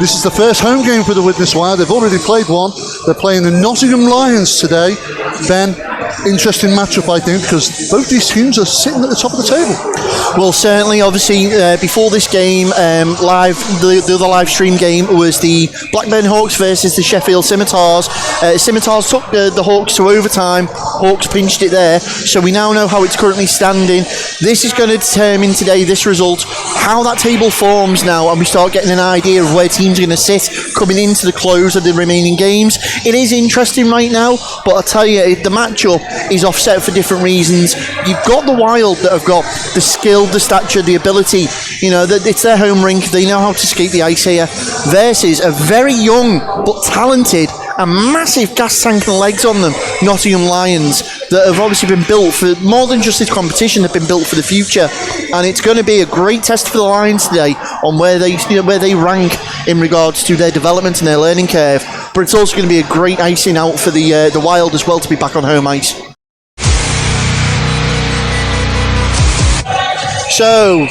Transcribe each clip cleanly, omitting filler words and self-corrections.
This is the first home game for the Widnes Wild. They've already played one. They're playing the Nottingham Lions today. Ben, interesting matchup, I think, because both these teams are sitting at the top of the table. Well, certainly, obviously, before this game, the other live stream game was the Blackburn Hawks versus the Sheffield Scimitars. Scimitars took the Hawks to overtime. Hawks pinched it there. So we now know how it's currently standing. This is going to determine today, this result, how that table forms now, and we start getting an idea of where teams are going to sit coming into the close of the remaining games. It is interesting right now, but I tell you, the matchup is offset for different reasons. You've got the Wild that have got the skill, the stature, the ability. You know, it's their home rink. They know how to skate the ice here. Versus a very young but talented and massive gas tank and legs on them Nottingham Lions that have obviously been built for more than just this competition. They've been built for the future, and it's going to be a great test for the Lions today on where they rank in regards to their development and their learning curve. But it's also going to be a great icing out for the Wild as well to be back on home ice. So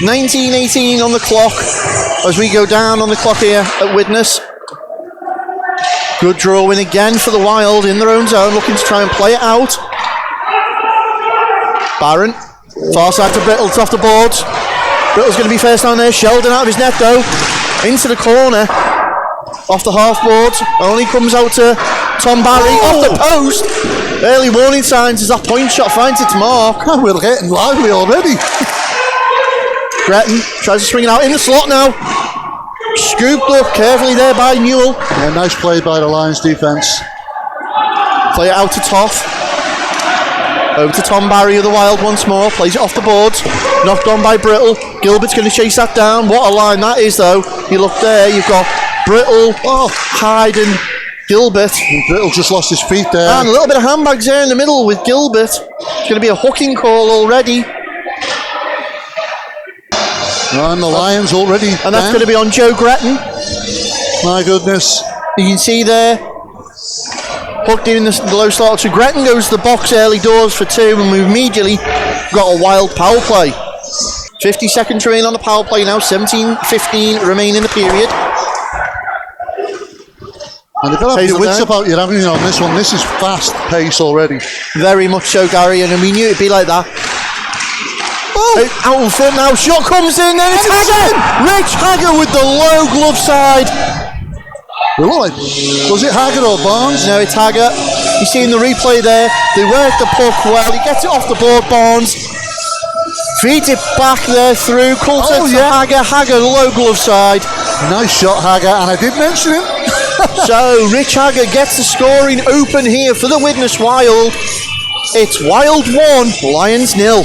19:18 on the clock as we go down on the clock here at Widnes. Good draw in again for the Wild in their own zone, looking to try and play it out. Barron, far side to Brittle, it's off the boards. Brittle's going to be first down there. Sheldon out of his net though, into the corner, off the half boards. Only comes out to Tom Barry, off the post. Early warning signs as that point shot finds its mark. Oh, we're getting lively already. Gretton tries to swing it out in the slot now. Scooped up carefully there by Newell. Yeah, nice play by the Lions defence. Play it out to Toff. Over to Tom Barry of the Wild once more. Plays it off the boards. Knocked on by Brittle. Gilbert's going to chase that down. What a line that is though. You look there, you've got Brittle, Hayden, Gilbert. And Brittle just lost his feet there. And a little bit of handbags there in the middle with Gilbert. It's going to be a hooking call already. And the Lions already. And that's going to be on Joe Gretton. My goodness. You can see there, hooked in the low slot. So Gretton goes to the box early doors for two, and we immediately got a Wild power play. 50 seconds remain on the power play now, 17-15 remain in the period. And you've got to have your wits about your having on this one. This is fast pace already. Very much so, Gary, and we knew it'd be like that. Out in front now, shot comes in, and it's Hagger! Rich Hagger with the low glove side. Was it Hagger or Barnes? No, it's Hagger. You see in the replay there, they work the puck well, he gets it off the board, Barnes. Feeds it back there through, Coulter to Hagger, Hagger low glove side. Nice shot, Hagger, and I did mention him. So, Rich Hagger gets the scoring open here for the Widnes Wild. It's Wild 1, Lions 0.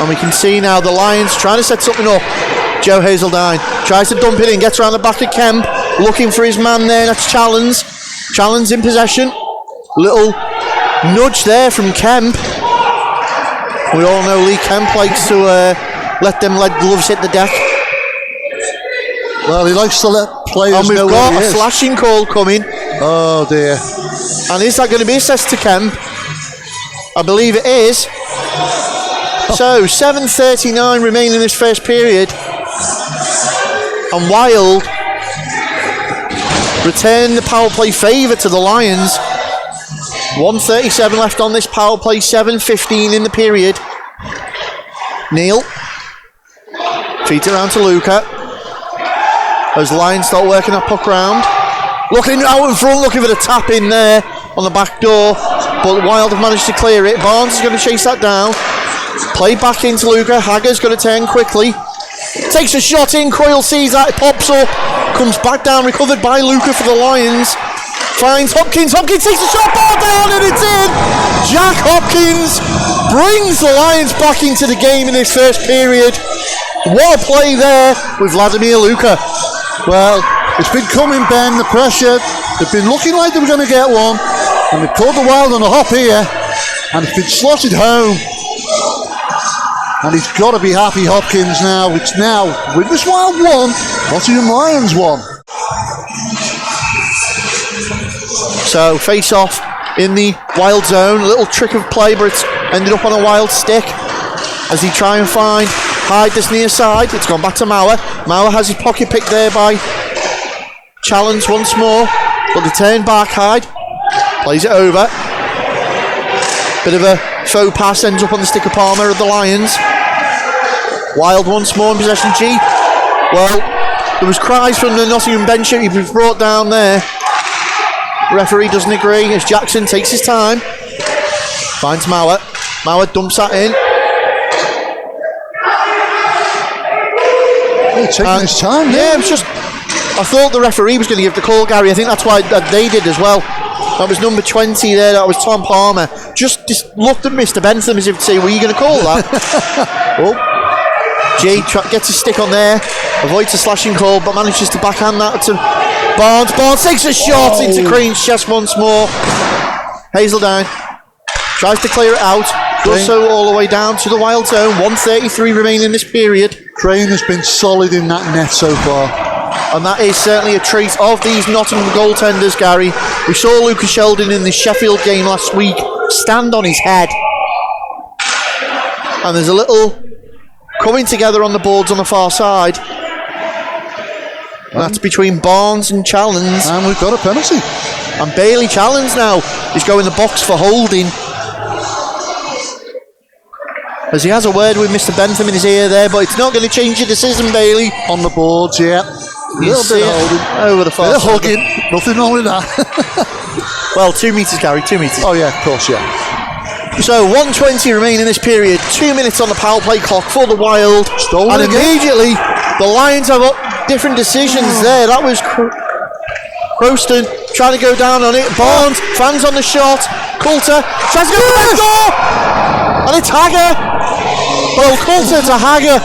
And we can see now the Lions trying to set something up. Joe Hazeldine tries to dump it in, gets around the back of Kemp, looking for his man there, that's Challens. Challens in possession. Little nudge there from Kemp. We all know Lee Kemp likes to let gloves hit the deck. Well, he likes to let players know. And we've got a slashing call coming. Oh dear. And is that going to be assessed to Kemp? I believe it is. So 7:39 remaining in this first period, and Wild return the power play favour to the Lions. 1:37 left on this power play, 7:15 in the period. Neil feeds it around to Luca as the Lions start working that puck round. Looking out in front, looking for the tap in there on the back door, but Wild have managed to clear it. Barnes is going to chase that down. Play back into Luca. Hagger's going to turn quickly. Takes a shot in. Coyle sees that. It pops up. Comes back down. Recovered by Luca for the Lions. Finds Hopkins. Hopkins takes a shot. Ball down and it's in. Jack Hopkins brings the Lions back into the game in this first period. What a play there with Vladimir Luca. Well, it's been coming, Ben. The pressure. They've been looking like they were going to get one. And they've caught the Wild on a hop here. And it's been slotted home. And he's got to be happy, Hopkins, now. It's now Widnes Wild 1, Nottingham Lions 1. So, face off in the Wild zone. A little trick of play, but it's ended up on a Wild stick as he try and find Hyde this near side. It's gone back to Mauer. Mauer has his pocket picked there by Challenge once more. But the turn back, Hyde plays it over. Bit of a faux pass, ends up on the stick of Palmer of the Lions. Wild once more in possession. G. Well, there was cries from the Nottingham bench. He was brought down there. Referee doesn't agree as Jackson takes his time. Finds Mauer. Mauer dumps that in. Taking his time. Yeah, it was just. I thought the referee was going to give the call, Gary. I think that's why they did as well. That was number 20 there. That was Tom Palmer. Just looked at Mr. Bentham as if to say, "Were you going to call that?" Oh, Jay gets his stick on there, avoids a slashing call, but manages to backhand that to Barnes. Barnes takes a shot into Crane's chest once more. Hazeldown tries to clear it out. Does so all the way down to the Wild zone. 1:33 remaining in this period. Crane has been solid in that net so far. And that is certainly a trait of these Nottingham goaltenders, Gary. We saw Lucas Sheldon in the Sheffield game last week stand on his head. And there's a little coming together on the boards on the far side. And that's between Barnes and Challens. And we've got a penalty. And Bailey Challens now is going the box for holding. As he has a word with Mr. Bentham in his ear there, but it's not going to change your decision, Bailey. On the boards, yeah. A little bit of holding. Over the far side. Hugging. Nothing wrong with that. Well, 2 metres, Gary, 2 metres. Oh, yeah, of course, yeah. So, 1:20 remaining in this period. 2 minutes on the power play clock for the Wild. Stolen and again. immediately, the Lions have different decisions there. That was Croston trying to go down on it. Barnes, fans on the shot. Coulter tries to go to the back door. And it's Hagger. Well, Coulter to Hagger.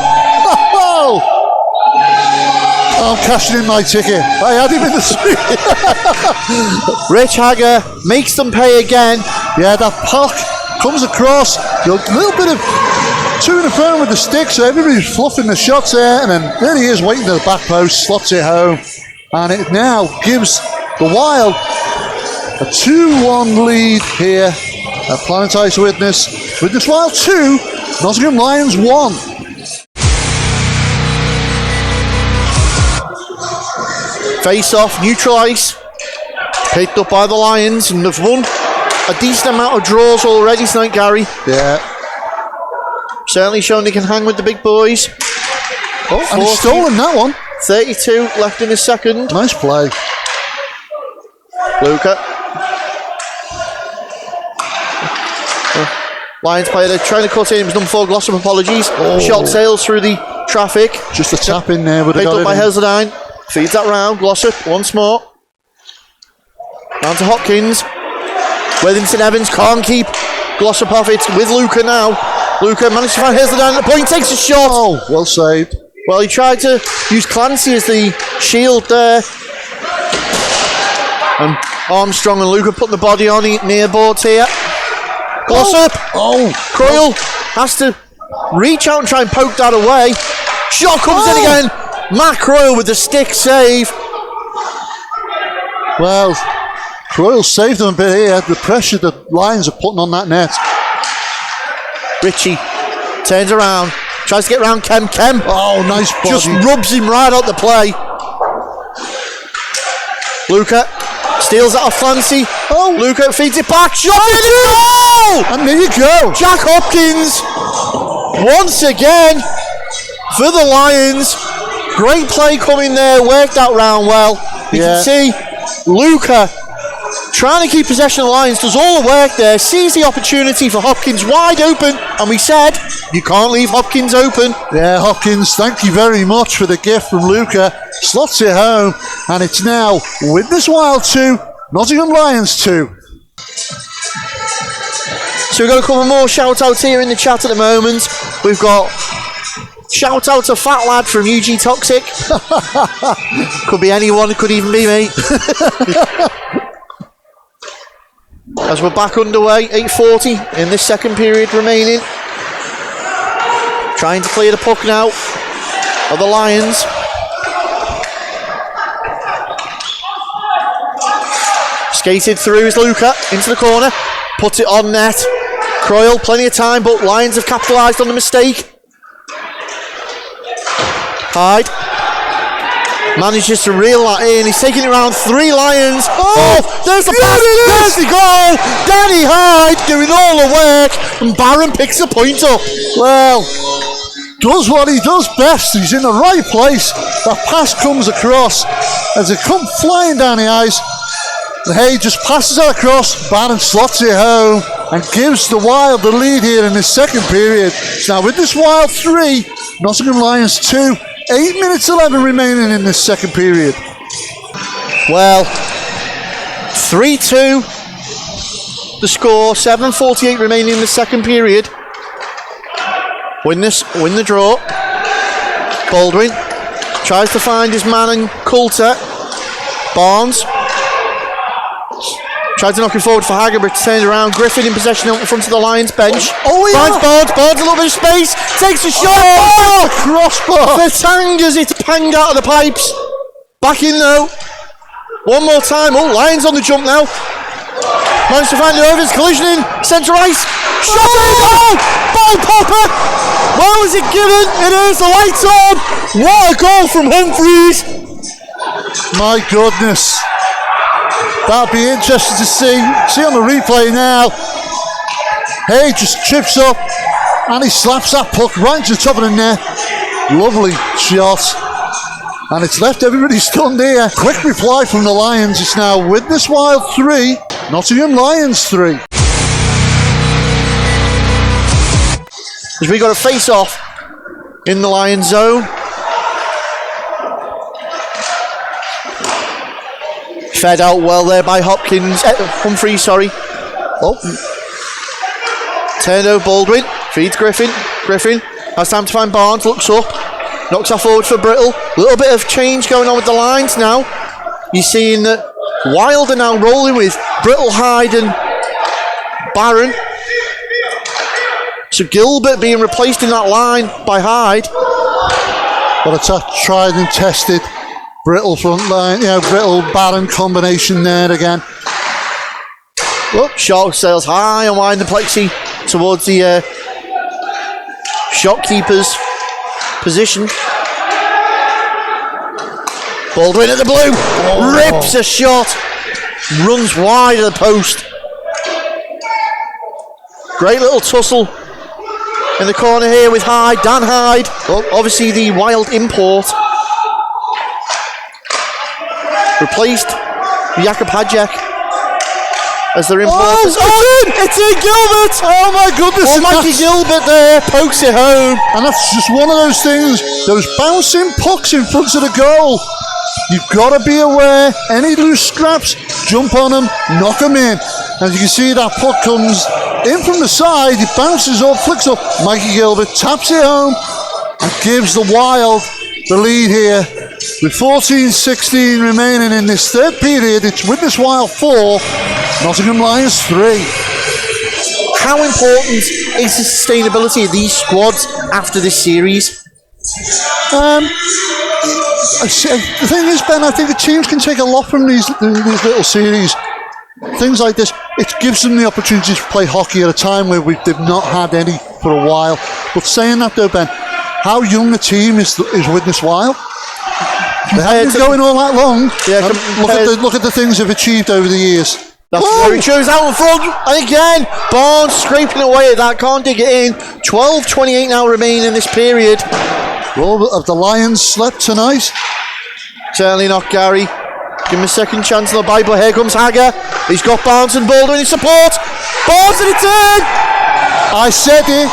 I'm cashing in my ticket. I had him in the street. Rich Hagger makes them pay again. Yeah, that puck comes across. A little bit of to and fro with the stick, so everybody's fluffing the shots there, and then there he is waiting to the back post, slots it home, and it now gives the Wild a 2-1 lead here at Planet Ice Widnes. Widnes Wild 2, Nottingham Lions 1. Face off, neutral ice, picked up by the Lions, and they've won a decent amount of draws already tonight, Gary. Yeah. Certainly showing they can hang with the big boys. Oh, and he's stolen that one. 32 left in the second. Nice play. Luca. Lions player there trying to cut in. It was number 4, Glossop, apologies. Shot sails through the traffic. Just a tap in there. Picked up by Hazeldown. Feeds that round. Glossop once more. Down to Hopkins. Withington Evans can't keep Glossop off it with Luca now. Luca managed to find Hazeldown at the point, takes a shot. Oh, well saved. Well, he tried to use Clancy as the shield there. And Armstrong and Luca putting the body on near boards here. Glossop. Oh. Croyle has to reach out and try and poke that away. Shot comes in again. Matt Croyle with the stick save. Well, Croyle saved them a bit here. The pressure the Lions are putting on that net. Richie turns around, tries to get around Kem. Oh, nice body. Just rubs him right out the play. Luca steals it off Clancy. Oh, Luca feeds it back. Shot in the goal! And there you go. Jack Hopkins once again for the Lions. Great play coming there, worked out round well. You can see Luca trying to keep possession of the Lions, does all the work there, sees the opportunity for Hopkins wide open, and we said, you can't leave Hopkins open. Yeah, Hopkins, thank you very much for the gift from Luca. Slots it home, and it's now Widnes Wild 2, Nottingham Lions 2. So we've got a couple more shout-outs here in the chat at the moment. We've got shout-out to Fat Lad from UG Toxic. Could be anyone, it could even be me. As we're back underway, 8:40 in this second period remaining. Trying to clear the puck now of the Lions. Skated through is Luca into the corner. Puts it on net. Croyle, plenty of time, but Lions have capitalised on the mistake. Hyde manages to reel that in. He's taking it around 3 Lions. Oh, there's the pass. There's the goal. Danny Hyde doing all the work, and Barron picks the point up. Well, does what he does best. He's in the right place. That pass comes across as it comes flying down the ice. And Hay just passes it across. Barron slots it home and gives the Wild the lead here in the second period. So now Widnes Wild 3, Nottingham Lions 2. 8 minutes 11 remaining in this second period. Well, 3-2 the score, 7:48 remaining in the second period. Win the draw. Baldwin tries to find his man in Coulter. Barnes tried to knock it forward for Hager, but turns around. Griffin in possession in front of the Lions bench. Oh, yeah. Barnes a little bit of space. Takes a shot. Oh, crossbar. Vertangas, it's panged out of the pipes. Back in though. One more time. Oh, Lions on the jump now. Managed to find the Overs. Collision in. Centre ice. Shot in. Oh! Ball popper. Well, is it given? It is. The lights on. What a goal from Humphreys. My goodness. That'll be interesting to see. See on the replay now. Hay just trips up and he slaps that puck right to the top of the net. Lovely shot. And it's left everybody stunned here. Quick reply from the Lions. It's now Widnes Wild 3, Nottingham Lions 3. As we got a face-off in the Lions zone. Fed out well there by Hopkins. Humphreys, sorry. Oh. Turned over Baldwin. Feeds Griffin. Griffin has time to find Barnes. Looks up. Knocks that forward for Brittle. A little bit of change going on with the Lions now. You're seeing that Wild are now rolling with Brittle, Hyde and Barron. So Gilbert being replaced in that line by Hyde. But it's a tried and tested Brittle front line, Brittle Barron combination there again. Oh, shot sails high and wide in the plexi towards the shot keeper's position. Baldwin at the blue, rips a shot, runs wide of the post. Great little tussle in the corner here with Hyde, Dan Hyde, obviously the Wild import. Replaced Jakub Hadjek as their importers. It's in Gilbert! Oh my goodness! Almighty Gilbert there pokes it home. And that's just one of those things, those bouncing pucks in front of the goal. You've got to be aware, any loose scraps, jump on them, knock them in. As you can see, that puck comes in from the side, it bounces up, flicks up. Mikey Gilbert taps it home and gives the Wild the lead here. With 14-16 remaining in this third period, it's Widnes Wild 4, Nottingham Lions 3. How important is the sustainability of these squads after this series? The thing is, Ben, I think the teams can take a lot from these little series. Things like this, it gives them the opportunity to play hockey at a time where they've not had any for a while. But saying that though, Ben, how young a team is Widnes Wild? They haven't been going all that long. Yeah, look at the things they've achieved over the years. That's very true. Out in front, and again, Barnes scraping away at that, can't dig it in. 12:28 now remaining in this period. Well, have the Lions slept tonight? Certainly not, Gary. Give him a second chance on the Bible. Here comes Hager. He's got Barnes and Baldwin in support. Barnes and it's in! I said it.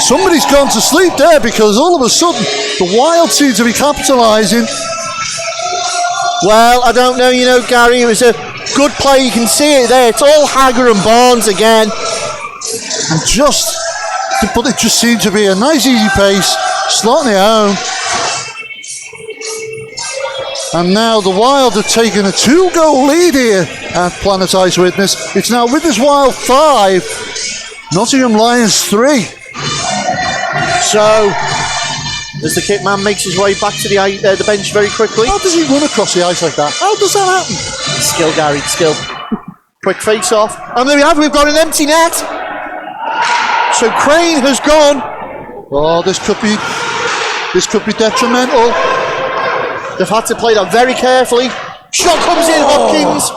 Somebody's gone to sleep there because all of a sudden the Wild seem to be capitalising. Well, I don't know, Gary, it was a good play, you can see it there, it's all Hager and Barnes again. But it just seemed to be a nice easy pace, slotting it home. And now the Wild have taken a 2-goal lead here at Planet Ice Widnes. It's now Widnes Wild 5, Nottingham Lions 3. So, as the kick man makes his way back to the bench very quickly. How does he run across the ice like that? How does that happen? Skill, Gary, skill. Quick face off. And there we have, we've got an empty net. So Crane has gone. Oh, this could be This could be detrimental. They've had to play that very carefully. Shot comes in, Hopkins.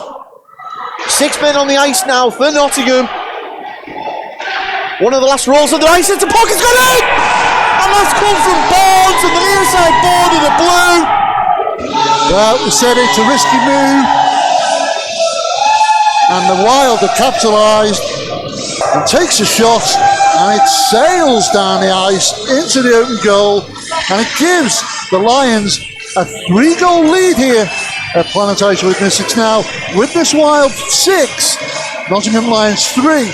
6 men on the ice now for Nottingham. One of the last rolls of the ice into pocket's gone in! And that's come from Barnes on the near side board of the blue. Well, we said it's a risky move. And the Wild have capitalised and takes a shot, and it sails down the ice into the open goal, and it gives the Lions a 3-goal lead here at Planetary Widnes. It's now Widnes Wild 6, Nottingham Lions 3.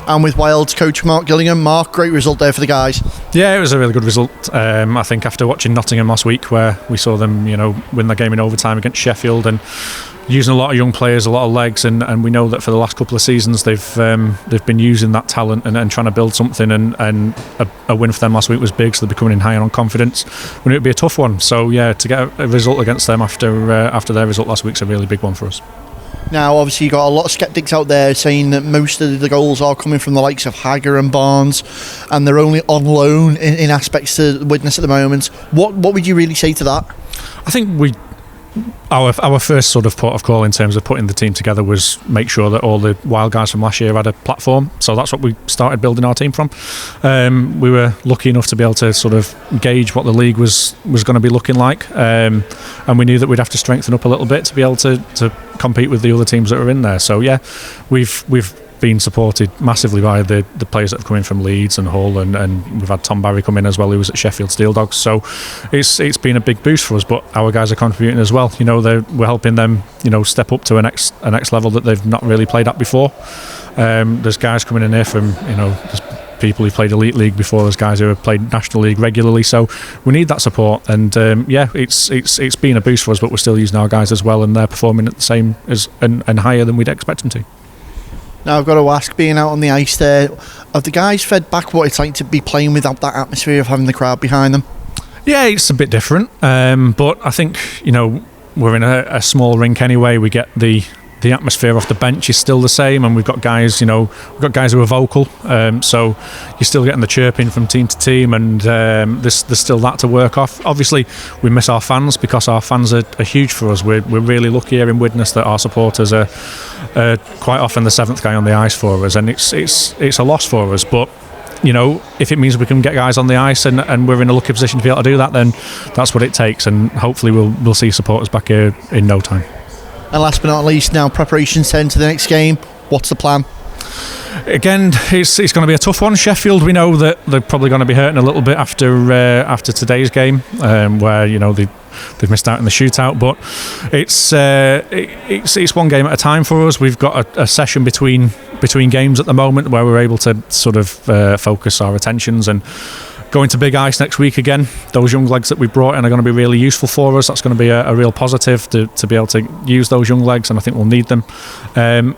And with Wild's coach Mark Gillingham. Mark, great result there for the guys. Yeah, it was a really good result. I think after watching Nottingham last week, where we saw them, win the game in overtime against Sheffield, and using a lot of young players, a lot of legs, and we know that for the last couple of seasons they've been using that talent and trying to build something, and a win for them last week was big, so they're becoming higher on confidence. When it would be a tough one, so yeah, to get a result against them after their result last week's a really big one for us. Now, obviously, you've got a lot of sceptics out there saying that most of the goals are coming from the likes of Hagger and Barnes, and they're only on loan in aspects to Widnes at the moment. What would you really say to that? I think our first sort of port of call in terms of putting the team together was make sure that all the Wild guys from last year had a platform. So that's what we started building our team from. We were lucky enough to be able to sort of gauge what the league was going to be looking like, and we knew that we'd have to strengthen up a little bit to be able to compete with the other teams that are in there. So yeah, we've been supported massively by the players that have come in from Leeds and Hull, and we've had Tom Barry come in as well, who was at Sheffield Steel Dogs. So it's been a big boost for us, but our guys are contributing as well. We're helping them step up to a next level that they've not really played at before. There's guys coming in here from there's people who've played Elite League before, there's guys who have played National League regularly, so we need that support, and it's been a boost for us, but we're still using our guys as well, and they're performing at the same as and higher than we'd expect them to. Now, I've got to ask, being out on the ice there, have the guys fed back what it's like to be playing without that atmosphere of having the crowd behind them? Yeah, it's a bit different, but I think we're in a small rink anyway. We get the atmosphere off the bench is still the same, and we've got guys who are vocal, so you're still getting the chirping from team to team, and there's still that to work off. Obviously, we miss our fans because our fans are huge for us. We're really lucky here in Widnes that our supporters are quite often the seventh guy on the ice for us, and it's a loss for us, but if it means we can get guys on the ice and we're in a lucky position to be able to do that, then that's what it takes, and hopefully we'll see supporters back here in no time. And last but not least, now preparations heading to the next game. What's the plan? Again, it's going to be a tough one. Sheffield, we know that they're probably going to be hurting a little bit after today's game, where they've missed out in the shootout. But it's one game at a time for us. We've got a session between games at the moment where we're able to sort of focus our attentions and going to big ice next week again. Those young legs that we brought in are going to be really useful for us. That's going to be a real positive to be able to use those young legs, and I think we'll need them.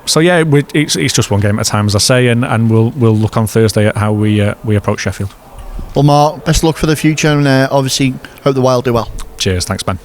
So yeah, it's just one game at a time, as I say, and we'll look on Thursday at how we approach Sheffield. Well, Mark, best of luck for the future, and obviously hope the Wild do well. Cheers, thanks Ben.